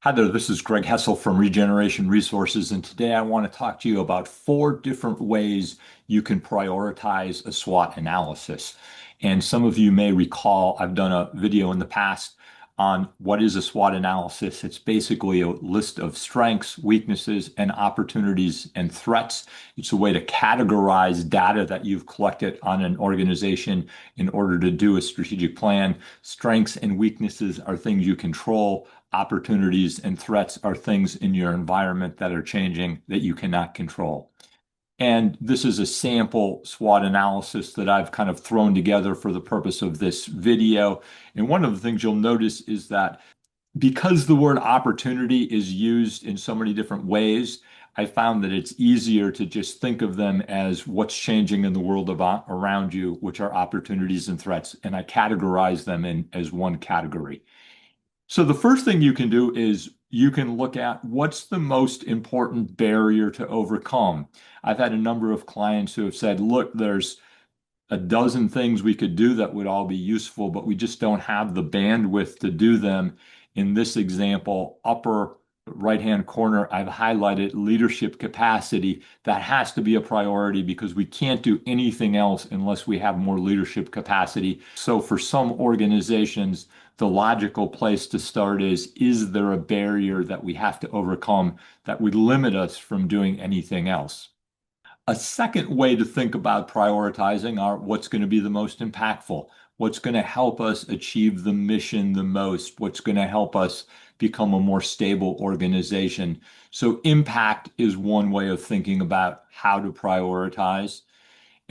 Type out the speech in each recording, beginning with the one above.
Hi there, this is Greg Hessel from ReGeneration Resources, and today I want to talk to you about four different ways you can prioritize a SWOT analysis. And some of you may recall I've done a video in the past on what is a SWOT analysis. It's basically a list of strengths, weaknesses, and opportunities and threats. It's a way to categorize data that you've collected on an organization in order to do a strategic plan. Strengths and weaknesses are things you control. Opportunities and threats are things in your environment that are changing that you cannot control. And this is a sample SWOT analysis that I've kind of thrown together for the purpose of this video. And one of the things you'll notice is that because the word opportunity is used in so many different ways, I found that it's easier to just think of them as what's changing in the world around you, which are opportunities and threats. And I categorize them in as one category. So the first thing you can do is you can look at what's the most important barrier to overcome. I've had a number of clients who have said, look, there's a dozen things we could do that would all be useful, but we just don't have the bandwidth to do them. In this example, upper right-hand corner, I've highlighted leadership capacity. That has to be a priority because we can't do anything else unless we have more leadership capacity. So for some organizations, the logical place to start is there a barrier that we have to overcome that would limit us from doing anything else? A second way to think about prioritizing are what's going to be the most impactful, what's going to help us achieve the mission the most, what's going to help us become a more stable organization. So impact is one way of thinking about how to prioritize.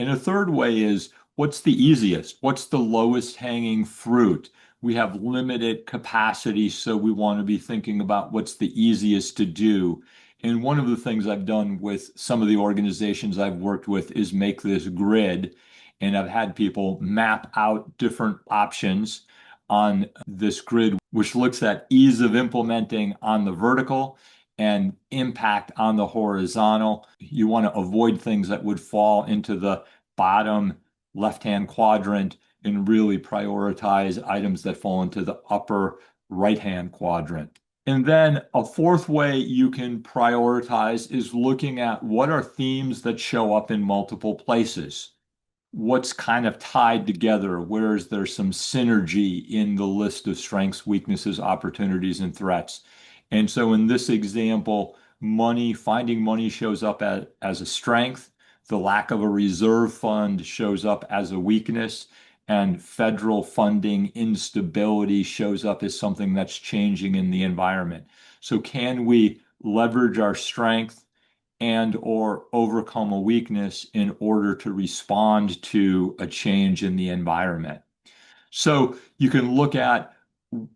And a third way is what's the easiest? What's the lowest hanging fruit? We have limited capacity, so we want to be thinking about what's the easiest to do. And one of the things I've done with some of the organizations I've worked with is make this grid. And I've had people map out different options on this grid, which looks at ease of implementing on the vertical and impact on the horizontal. You want to avoid things that would fall into the bottom left-hand quadrant and really prioritize items that fall into the upper right-hand quadrant. And then a fourth way you can prioritize is looking at what are themes that show up in multiple places. What's kind of tied together? Where is there some synergy in the list of strengths, weaknesses, opportunities, and threats? And so in this example, finding money shows up as a strength. The lack of a reserve fund shows up as a weakness. And federal funding instability shows up as something that's changing in the environment. So can we leverage our strength and or overcome a weakness in order to respond to a change in the environment? So you can look at,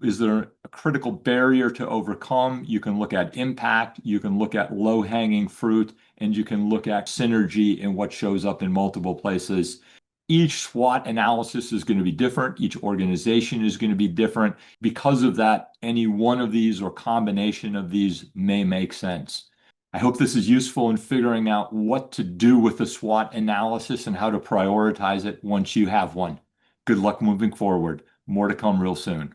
is there a critical barrier to overcome? You can look at impact, you can look at low-hanging fruit, and you can look at synergy in what shows up in multiple places. Each SWOT analysis is going to be different. Each organization is going to be different. Because of that, any one of these or combination of these may make sense. I hope this is useful in figuring out what to do with the SWOT analysis and how to prioritize it once you have one. Good luck moving forward. More to come real soon.